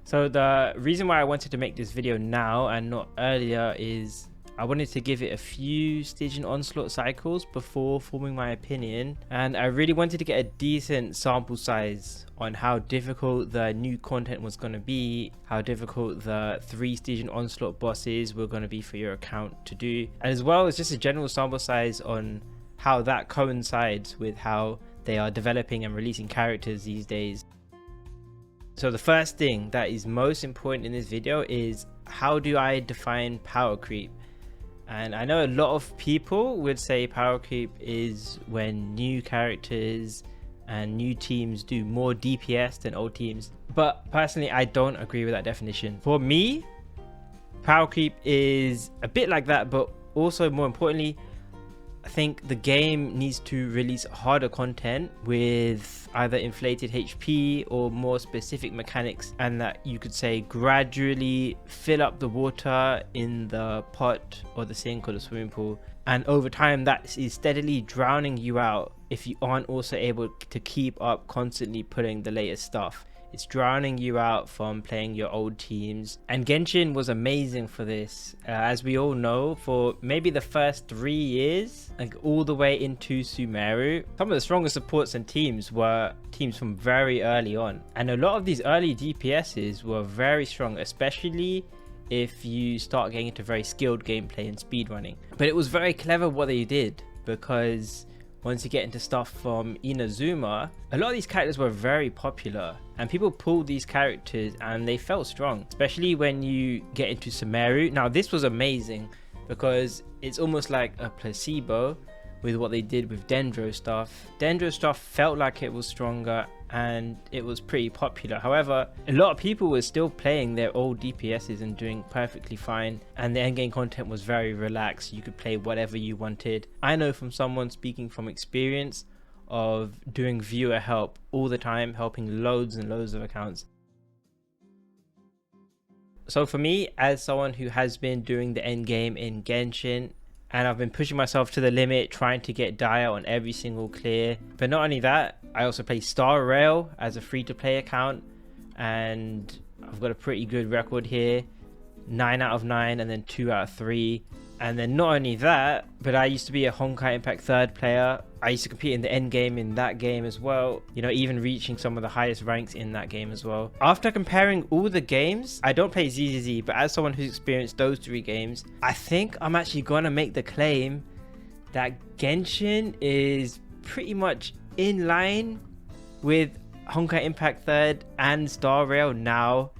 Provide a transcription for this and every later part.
So the reason why I wanted to make this video now and not earlier is I wanted to give it a few staging onslaught cycles before forming my opinion, and I really wanted to get a decent sample size on how difficult the new content was going to be, how difficult the 3 staging onslaught bosses were going to be for your account to do, and as well as just a general sample size on how that coincides with how they are developing and releasing characters these days. So the first thing that is most important in this video is, how do I define power creep? And I know a lot of people would say power creep is when new characters and new teams do more DPS than old teams, but personally I don't agree with that definition. For me, power creep is a bit like that, but also more importantly, I think the game needs to release harder content with either inflated HP or more specific mechanics, and that you could say gradually fill up the water in the pot or the sink or the swimming pool, and over time that is steadily drowning you out if you aren't also able to keep up constantly putting the latest stuff. It's drowning you out from playing your old teams, and Genshin was amazing for this. As we all know, for maybe the first 3 years, like all the way into Sumeru, some of the strongest supports and teams were teams from very early on, and a lot of these early DPSs were very strong, especially if you start getting into very skilled gameplay and speedrunning. But it was very clever what they did, because once you get into stuff from Inazuma, a lot of these characters were very popular and people pulled these characters and they felt strong, especially when you get into Sumeru. Now this was amazing because it's almost like a placebo with what they did with Dendro stuff. Dendro stuff felt like it was stronger and it was pretty popular. However, a lot of people were still playing their old DPSs and doing perfectly fine, and the endgame content was very relaxed. You could play whatever you wanted. I know from someone speaking from experience of doing viewer help all the time, helping loads and loads of accounts. So for me, as someone who has been doing the endgame in Genshin, and I've been pushing myself to the limit, trying to get Dire on every single clear. But not only that, I also play Star Rail as a free-to-play account, and I've got a pretty good record here, 9 out of 9 and then 2 out of 3. And then not only that, but I used to be a Honkai Impact 3rd player. I used to compete in the end game in that game as well, you know, even reaching some of the highest ranks in that game as well. After comparing all the games, I don't play ZZZ, but as someone who's experienced those 3 games, I think I'm actually gonna make the claim that Genshin is pretty much in line with Honkai Impact 3rd and Star Rail now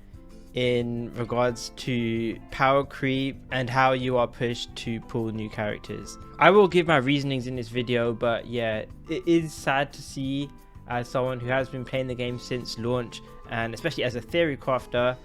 in regards to power creep and how you are pushed to pull new characters. I will give my reasonings in this video, but yeah, it is sad to see, as someone who has been playing the game since launch, and especially as a theory crafter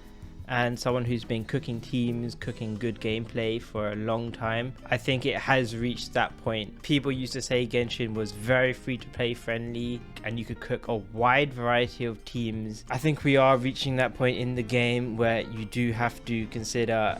and someone who's been cooking teams, cooking good gameplay for a long time, I think it has reached that point. People used to say Genshin was very free to play friendly and you could cook a wide variety of teams. I think we are reaching that point in the game where you do have to consider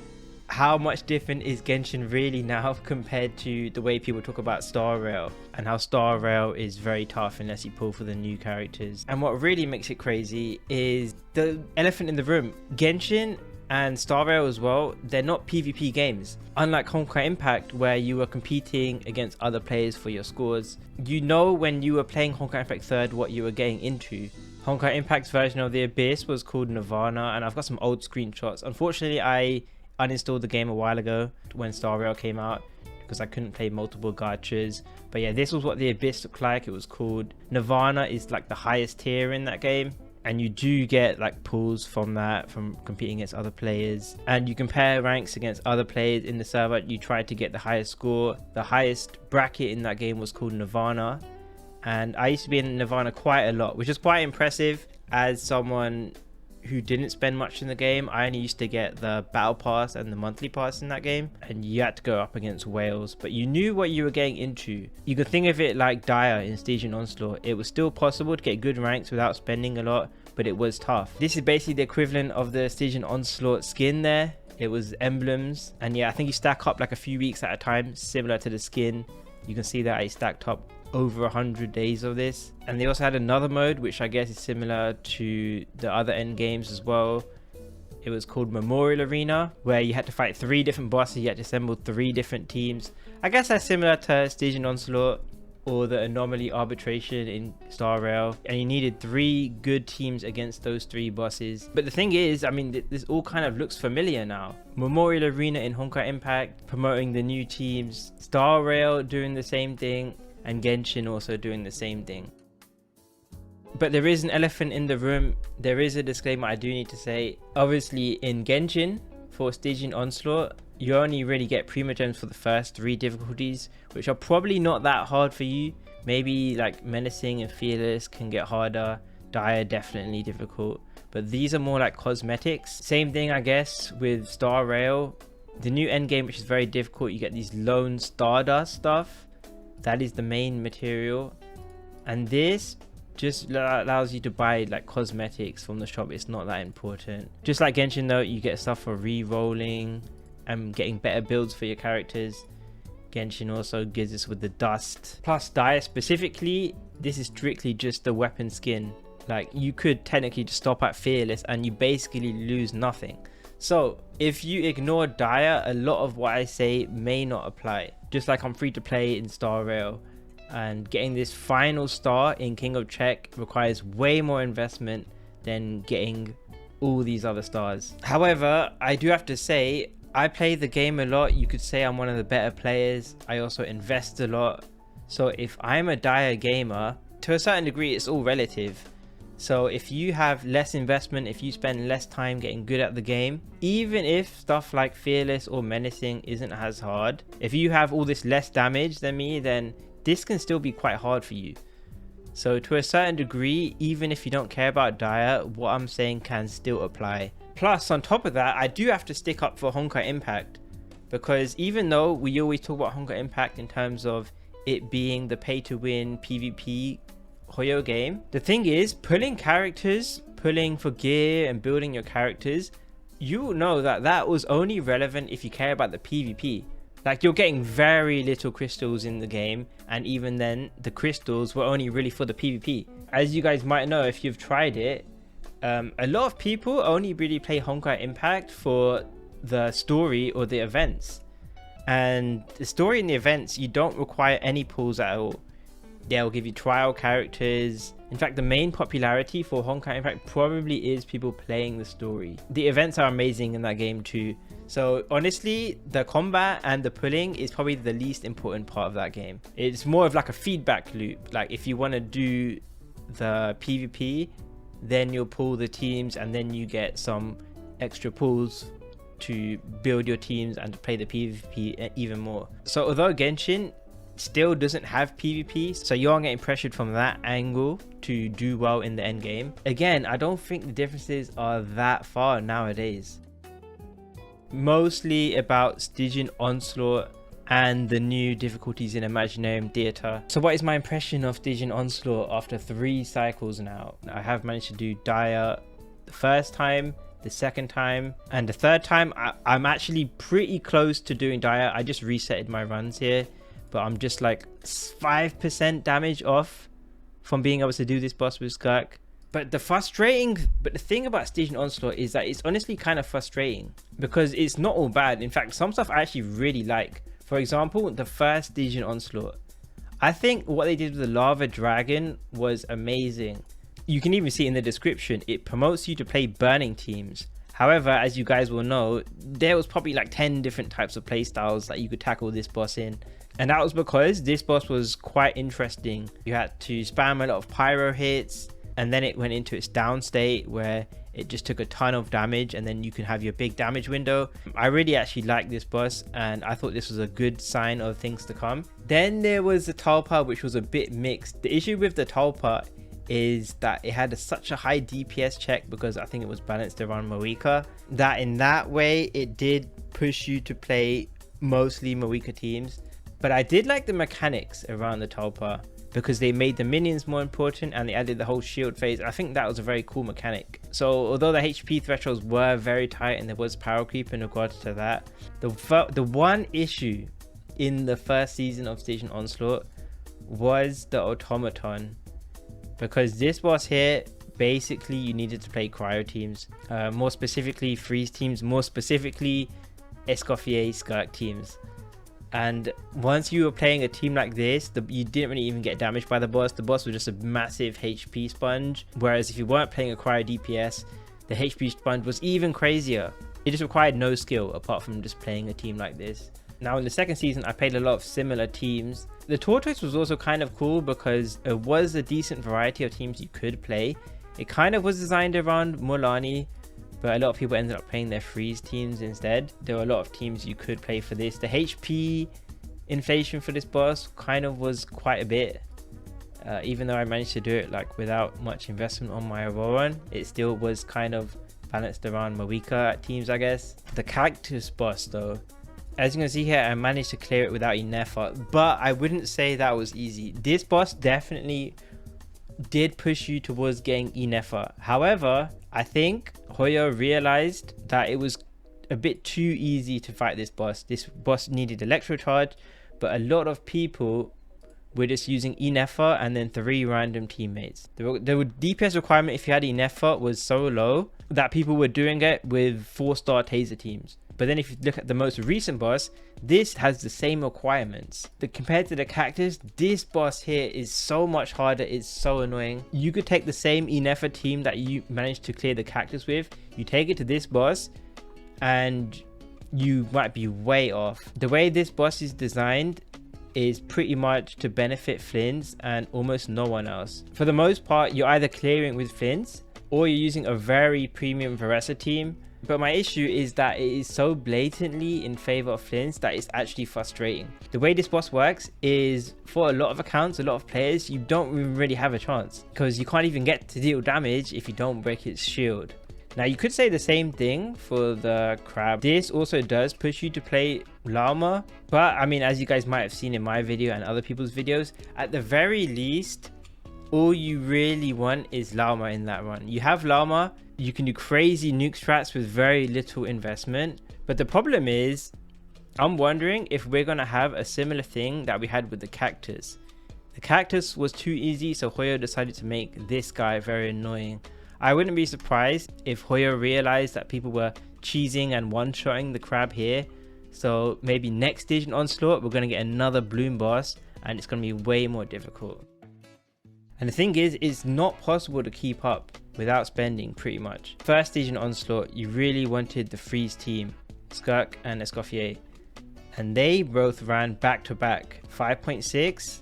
how much different is Genshin really now compared to the way people talk about Star Rail, and how Star Rail is very tough unless you pull for the new characters. And what really makes it crazy is the elephant in the room. Genshin and Star Rail as well, they're not PvP games. Unlike Honkai Impact, where you were competing against other players for your scores, you know when you were playing Honkai Impact 3rd what you were getting into. Honkai Impact's version of the Abyss was called Nirvana, and I've got some old screenshots. Unfortunately, I uninstalled the game a while ago when Star Rail came out because I couldn't play multiple gachas. But yeah, this was what the Abyss looked like. It was called Nirvana, is like the highest tier in that game, and you do get like pulls from that, from competing against other players, and you compare ranks against other players in the server. You try to get the highest score. The highest bracket in that game was called Nirvana, and I used to be in Nirvana quite a lot, which is quite impressive as someone who didn't spend much in the game. I only used to get the battle pass and the monthly pass in that game, and you had to go up against whales, but you knew what you were getting into. You could think of it like Dire in Staging Onslaught. It was still possible to get good ranks without spending a lot, but it was tough. This is basically the equivalent of the Staging Onslaught skin there. It was emblems, and yeah, I think you stack up like a few weeks at a time, similar to the skin. You can see that I stacked up over 100 days of this. And they also had another mode which I guess is similar to the other end games as well, It was called Memorial Arena, where you had to fight 3 different bosses. You had to assemble 3 different teams. I guess that's similar to Stygian Onslaught or the Anomaly Arbitration in Star Rail, and you needed 3 good teams against those 3 bosses. But the thing is, I mean, this all kind of looks familiar now. Memorial Arena in Honkai Impact promoting the new teams, Star Rail doing the same thing, and Genshin also doing the same thing. But there is an elephant in the room. There is a disclaimer I do need to say. Obviously in Genshin, for Stygian Onslaught, you only really get Primogems for the first 3 difficulties, which are probably not that hard for you. Maybe like Menacing and Fearless can get harder. Dire definitely difficult. But these are more like cosmetics. Same thing I guess with Star Rail. The new endgame, which is very difficult, you get these lone Stardust stuff. That is the main material. And this just allows you to buy like cosmetics from the shop. It's not that important. Just like Genshin though, you get stuff for re-rolling and getting better builds for your characters. Genshin also gives us with the dust. Plus Dire specifically, this is strictly just the weapon skin. Like you could technically just stop at Fearless and you basically lose nothing. So if you ignore Dire, a lot of what I say may not apply. Just like I'm free to play in Star Rail, and getting this final star in King of Czech requires way more investment than getting all these other stars. However, I do have to say, I play the game a lot. You could say I'm one of the better players. I also invest a lot. So if I'm a Dire gamer, to a certain degree, it's all relative. So if you have less investment, if you spend less time getting good at the game, even if stuff like Fearless or Menacing isn't as hard, if you have all this less damage than me, then this can still be quite hard for you. So to a certain degree, even if you don't care about Dire, what I'm saying can still apply. Plus, on top of that, I do have to stick up for Honkai Impact, because even though we always talk about Honkai Impact in terms of it being the pay-to-win PvP Hoyo game, the thing is, pulling characters, pulling for gear and building your characters, you will know that that was only relevant if you care about the PvP. Like, you're getting very little crystals in the game, and even then the crystals were only really for the PvP. As you guys might know if you've tried it, a lot of people only really play Honkai Impact for the story or the events, and the story and the events, you don't require any pulls at all. They'll give you trial characters. In fact, the main popularity for Honkai Impact probably is people playing the story. The events are amazing in that game too. So honestly, the combat and the pulling is probably the least important part of that game. It's more of like a feedback loop. Like if you want to do the PvP, then you'll pull the teams and then you get some extra pulls to build your teams and to play the PvP even more. So although Genshin still doesn't have PvP, so you are getting pressured from that angle to do well in the end game. Again, I don't think the differences are that far nowadays. Mostly about Stygian Onslaught and the new difficulties in Imaginarium Theatre. So what is my impression of Stygian Onslaught after 3 cycles now? I have managed to do Dire the first time, the second time, and the third time. I'm actually pretty close to doing Dire. I just resetted my runs here, but I'm just like 5% damage off from being able to do this boss with Skirk. But the thing about Stygian Onslaught is that it's honestly kind of frustrating because it's not all bad. In fact, some stuff I actually really like. For example, the first Stygian Onslaught. I think what they did with the Lava Dragon was amazing. You can even see in the description, it promotes you to play burning teams. However, as you guys will know, there was probably like 10 different types of playstyles that you could tackle this boss in. And that was because this boss was quite interesting. You had to spam a lot of pyro hits, and then it went into its down state where it just took a ton of damage, and then you can have your big damage window. I really actually like this boss, and I thought this was a good sign of things to come. Then there was the Talpa, which was a bit mixed. The issue with the Talpa is that it had such a high DPS check because I think it was balanced around Moika, that in that way it did push you to play mostly Moika teams. But I did like the mechanics around the Talpa because they made the minions more important and they added the whole shield phase. I think that was a very cool mechanic. So although the HP thresholds were very tight and there was power creep in regards to that, the one issue in the first season of Stygian Onslaught was the automaton, because this boss here basically you needed to play cryo teams, more specifically freeze teams, more specifically Escoffier Skirk teams. And once you were playing a team like this, you didn't really even get damaged by the boss. The boss was just a massive HP sponge, whereas if you weren't playing a cryo DPS, the HP sponge was even crazier. It just required no skill apart from just playing a team like this. Now in the second season, I played a lot of similar teams. The Tortoise was also kind of cool because it was a decent variety of teams you could play. It kind of was designed around Mulani, but a lot of people ended up playing their freeze teams instead. There were a lot of teams you could play for this. The HP inflation for this boss kind of was quite a bit. Even though I managed to do it like without much investment on my Auroran, it still was kind of balanced around my weaker teams, I guess. The Cactus boss though, as you can see here, I managed to clear it without enough effort, but I wouldn't say that was easy. This boss definitely did push you towards getting enough effort. However, I think Hoyo realized that it was a bit too easy to fight this boss. This boss needed Electro Charge, but a lot of people were just using Inefa and then 3 random teammates. The DPS requirement if you had Inefa was so low that people were doing it with 4-star taser teams. But then if you look at the most recent boss, this has the same requirements. Compared to the Cactus, this boss here is so much harder. It's so annoying. You could take the same Inefa team that you managed to clear the Cactus with, you take it to this boss, and you might be way off. The way this boss is designed is pretty much to benefit Flints and almost no one else. For the most part, you're either clearing with Flints or you're using a very premium Varesa team. But my issue is that it is so blatantly in favor of Flints that it's actually frustrating. The way this boss works is, for a lot of accounts, a lot of players, you don't really have a chance because you can't even get to deal damage if you don't break its shield. Now you could say the same thing for the crab. This also does push you to play Llama, but I mean, as you guys might have seen in my video and other people's videos, at the very least, all you really want is Llama in that run. You have Llama, you can do crazy nuke strats with very little investment, but the problem is, I'm wondering if we're gonna have a similar thing that we had with the Cactus. The Cactus was too easy, so Hoyo decided to make this guy very annoying. I wouldn't be surprised if Hoyo realized that people were cheesing and one-shotting the crab here. So maybe next stage in Onslaught, we're going to get another Bloom boss and it's going to be way more difficult. And the thing is, it's not possible to keep up without spending pretty much. First stage in Onslaught, you really wanted the freeze team, Skirk and Escoffier. And they both ran back to back, 5.6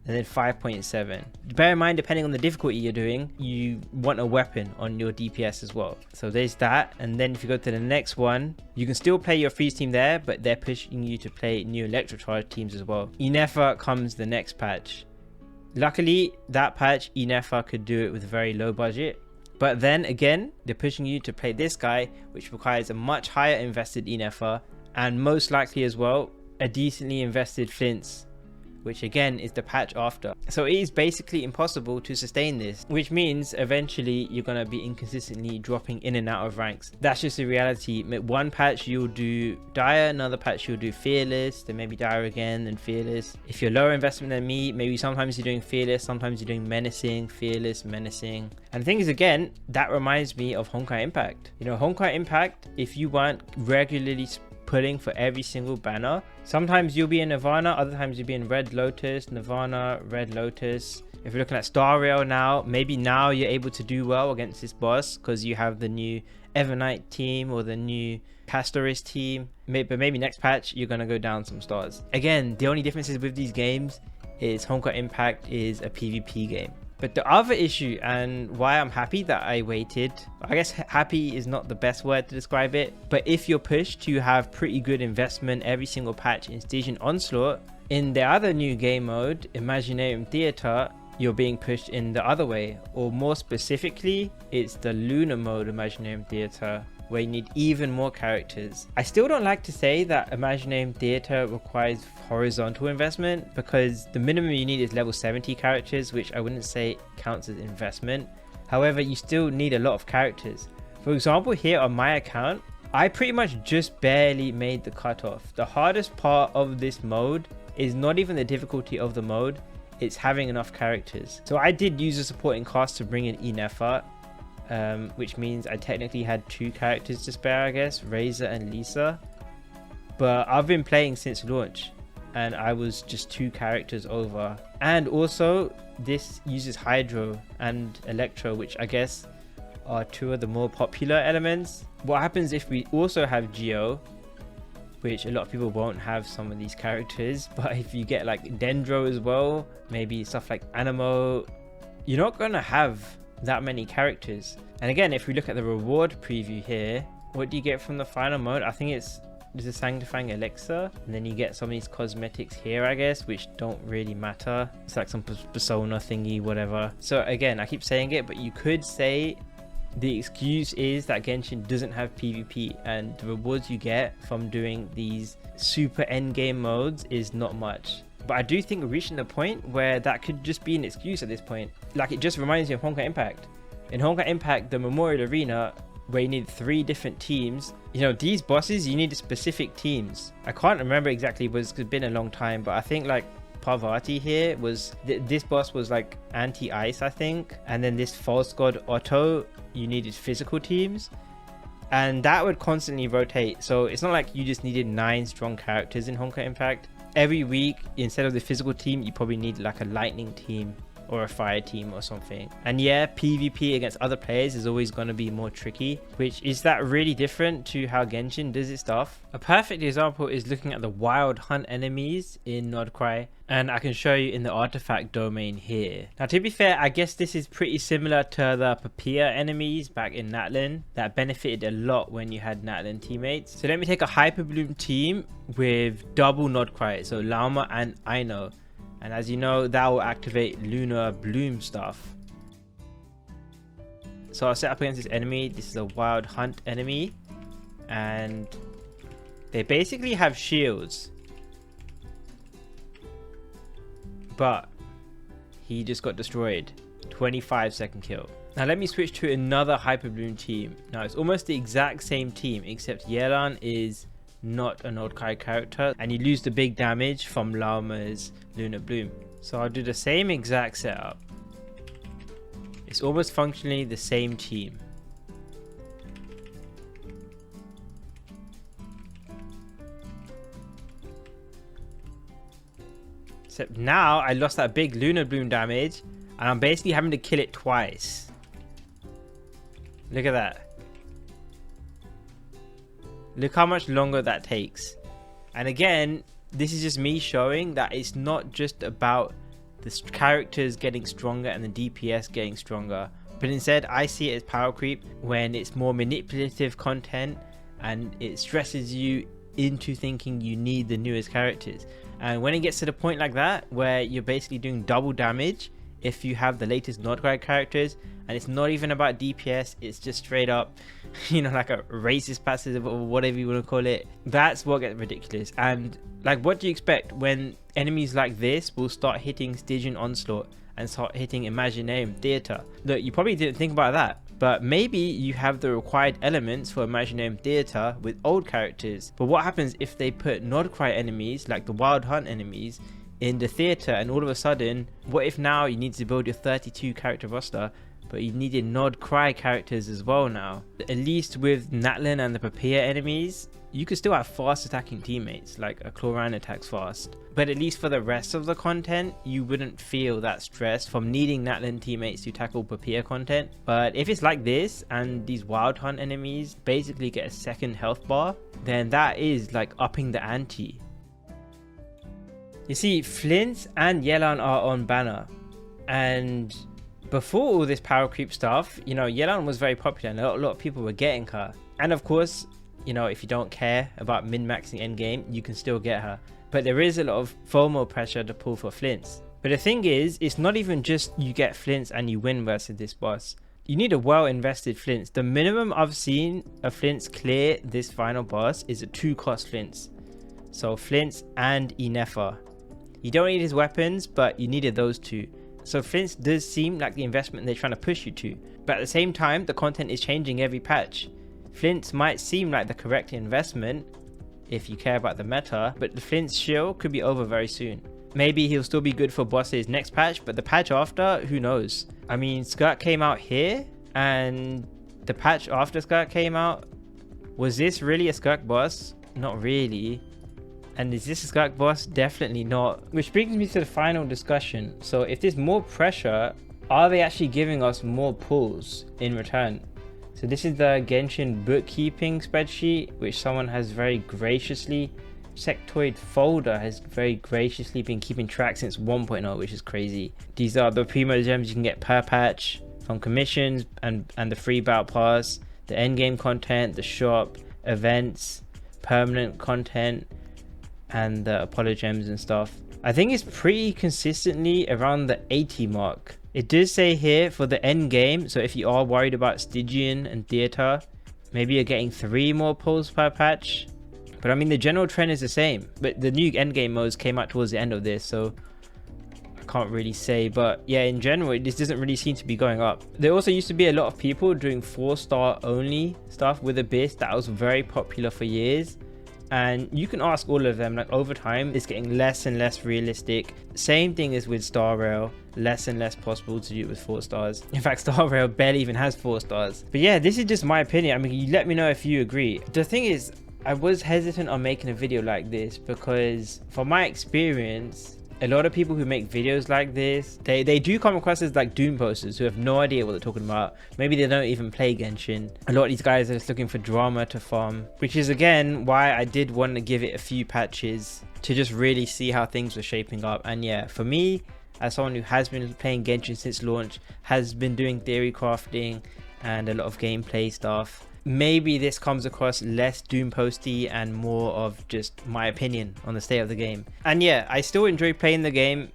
and then 5.7. Bear in mind, depending on the difficulty you're doing, you want a weapon on your DPS as well. So there's that. And then if you go to the next one, you can still play your freeze team there, but they're pushing you to play new Electrocharge teams as well. Inefa comes the next patch. Luckily, that patch, Inefa could do it with a very low budget. But then again, they're pushing you to play this guy, which requires a much higher invested Inefa, and most likely as well, a decently invested Flints, which again is the patch after. So it is basically impossible to sustain this, which means eventually you're going to be inconsistently dropping in and out of ranks. That's just the reality. One patch you'll do Dire, another patch you'll do Fearless, then maybe Dire again, then Fearless. If you're lower investment than me, maybe sometimes you're doing Fearless, sometimes you're doing Menacing, Fearless, Menacing. And the thing is, again, that reminds me of Honkai Impact. You know, Honkai Impact, if you weren't regularly pulling for every single banner, sometimes you'll be in Nirvana, other times you'll be in Red Lotus, Nirvana, Red Lotus. If you're looking at Star Rail now, maybe now you're able to do well against this boss because you have the new Evernight team or the new Castoris team. But maybe next patch you're gonna go down some stars. Again, the only differences with these games is Honkai Impact is a PvP game. But the other issue, and why I'm happy that I waited, I guess happy is not the best word to describe it, but if you're pushed to have pretty good investment every single patch in Station Onslaught, in the other new game mode, Imaginarium Theater, you're being pushed in the other way, or more specifically, it's the Lunar mode Imaginarium Theater, where you need even more characters. I still don't like to say that Imaginarium Theater requires horizontal investment because the minimum you need is level 70 characters, which I wouldn't say counts as investment. However, you still need a lot of characters. For example, here on my account, I pretty much just barely made the cutoff. The hardest part of this mode is not even the difficulty of the mode, it's having enough characters. So I did use a supporting cast to bring in Inefa, which means I technically had 2 characters to spare, I guess, Razor and Lisa. But I've been playing since launch and I was just 2 characters over. And also this uses Hydro and Electro, which I guess are 2 of the more popular elements. What happens if we also have Geo, which a lot of people won't have some of these characters, but if you get like Dendro as well, maybe stuff like Anemo, you're not gonna have that many characters. And again, if we look at the reward preview here, what do you get from the final mode? I think it's a Sanctifying Elixir, and then you get some of these cosmetics here, I guess, which don't really matter. It's like some persona thingy, whatever. So again, I keep saying it, but you could say the excuse is that Genshin doesn't have PvP, and the rewards you get from doing these super endgame modes is not much. But I do think we're reaching the point where that could just be an excuse at this point. Like, it just reminds me of Honkai Impact. In Honkai Impact, the Memorial Arena, where you need 3 different teams, you know, these bosses, you need specific teams. I can't remember exactly, it's been a long time, but I think like Parvati here was, this boss was like anti-ice, I think. And then this false god Otto, you needed physical teams. And that would constantly rotate. So it's not like you just needed 9 strong characters in Honkai Impact. Every week, instead of the physical team, you probably need like a lightning team or a fire team or something. And yeah, PvP against other players is always going to be more tricky, which is that really different to how Genshin does its stuff. A perfect example is looking at the wild hunt enemies in Nordcry, and I can show you in the artifact domain here. Now, to be fair, I guess this is pretty similar to the Papia enemies back in Natlan that benefited a lot when you had Natlan teammates. So let me take a Hyperbloom team with double Nordcry, so Lauma and Aino. And as you know, that will activate Lunar Bloom stuff. So I'll set up against this enemy. This is a wild hunt enemy. And they basically have shields. But he just got destroyed. 25-second kill. Now let me switch to another Hyperbloom team. Now it's almost the exact same team, except Yelan is not a Nordkai character, and you lose the big damage from Lauma's Lunar Bloom. So I'll do the same exact setup. It's almost functionally the same team. Except now I lost that big Lunar Bloom damage, and I'm basically having to kill it twice. Look at that. Look how much longer that takes. And again, this is just me showing that it's not just about the characters getting stronger and the DPS getting stronger, but instead I see it as power creep when it's more manipulative content and it stresses you into thinking you need the newest characters. And when it gets to the point like that where you're basically doing double damage if you have the latest Nordgrad characters, and it's not even about DPS, it's just straight up, you know, like a racist passive or whatever you want to call it, that's what gets ridiculous. And like, what do you expect when enemies like this will start hitting Stygian Onslaught and start hitting Imaginarium Theater? Look, you probably didn't think about that, but maybe you have the required elements for Imaginarium Theater with old characters. But what happens if they put Nordcry enemies, like the Wild Hunt enemies, in the theater, and all of a sudden, what if now you need to build your 32 character roster, but you needed Nordcry characters as well now? At least with Natlan and the Papia enemies, you could still have fast attacking teammates, like a Chlorine attacks fast. But at least for the rest of the content, you wouldn't feel that stress from needing Natlan teammates to tackle Papia content. But if it's like this, and these Wild Hunt enemies basically get a second health bar, then that is like upping the ante. You see, Flint and Yelan are on banner, and before all this power creep stuff, you know, Yelan was very popular and a lot of people were getting her. And of course, you know, if you don't care about min-maxing endgame, you can still get her. But there is a lot of FOMO pressure to pull for Flints. But the thing is, it's not even just you get Flints and you win versus this boss. You need a well-invested Flints. The minimum I've seen a Flints clear this final boss is a 2-cost Flints. So Flints and Inefa. You don't need his weapons, but you needed those two. So Flints does seem like the investment they're trying to push you to. But at the same time, the content is changing every patch. Flints might seem like the correct investment if you care about the meta, but the Flint's shield could be over very soon. maybe he'll still be good for Boss's next patch, but the patch after, who knows? I mean, Skirt came out here, and the patch after Skirt came out, was this really a Skirk boss? Not really. And is this a Skirk boss? Definitely not. Which brings me to the final discussion. So if there's more pressure, are they actually giving us more pulls in return? So this is the Genshin bookkeeping spreadsheet, which someone has very graciously, Sectoid Folder has very graciously been keeping track since 1.0, which is crazy. These are the primo gems you can get per patch from commissions and the free battle pass, the endgame content, the shop, events, permanent content, and the Apollo gems and stuff. I think it's pretty consistently around the 80 mark. It does say here for the end game, so if you are worried about Stygian and Theater, maybe you're getting 3 more pulls per patch. But I mean, the general trend is the same, but the new end game modes came out towards the end of this, so I can't really say. But yeah, in general, this doesn't really seem to be going up. There also used to be a lot of people doing 4-star only stuff with Abyss that was very popular for years. And you can ask all of them, like over time it's getting less and less realistic. Same thing as with Star Rail, less and less possible to do it with 4 stars. In fact, Star Rail barely even has 4 stars. But yeah, this is just my opinion. I mean, you let me know if you agree. The thing is, I was hesitant on making a video like this because from my experience, a lot of people who make videos like this, they do come across as like doom posters who have no idea what they're talking about. Maybe they don't even play Genshin. A lot of these guys are just looking for drama to farm, which is again why I did want to give it a few patches to just really see how things were shaping up. And yeah, for me, as someone who has been playing Genshin since launch, has been doing theory crafting and a lot of gameplay stuff, maybe this comes across less doom posty and more of just my opinion on the state of the game. And yeah, I still enjoy playing the game.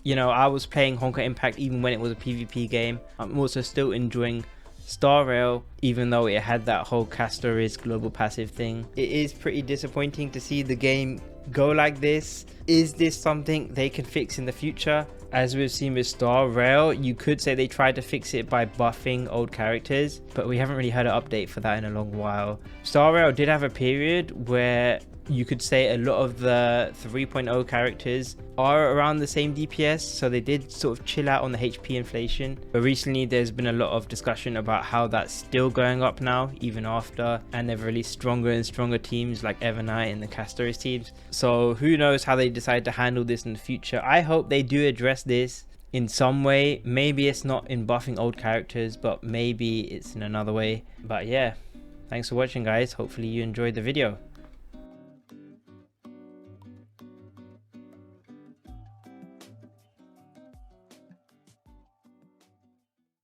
You know, I was playing Honkai Impact even when it was a PvP game. I'm also still enjoying Star Rail, even though it had that whole Castoris global passive thing. It is pretty disappointing to see the game go like this. Is this something they can fix in the future? As we've seen with Star Rail, you could say they tried to fix it by buffing old characters, but we haven't really had an update for that in a long while. Star Rail did have a period where you could say a lot of the 3.0 characters are around the same DPS, so they did sort of chill out on the HP inflation. But recently there's been a lot of discussion about how that's still going up now, even after, and they've released stronger and stronger teams like Evernight and the Castoris teams. So who knows how they decide to handle this in the future. I hope they do address this in some way. Maybe it's not in buffing old characters, but maybe it's in another way. But yeah, thanks for watching guys. Hopefully you enjoyed the video.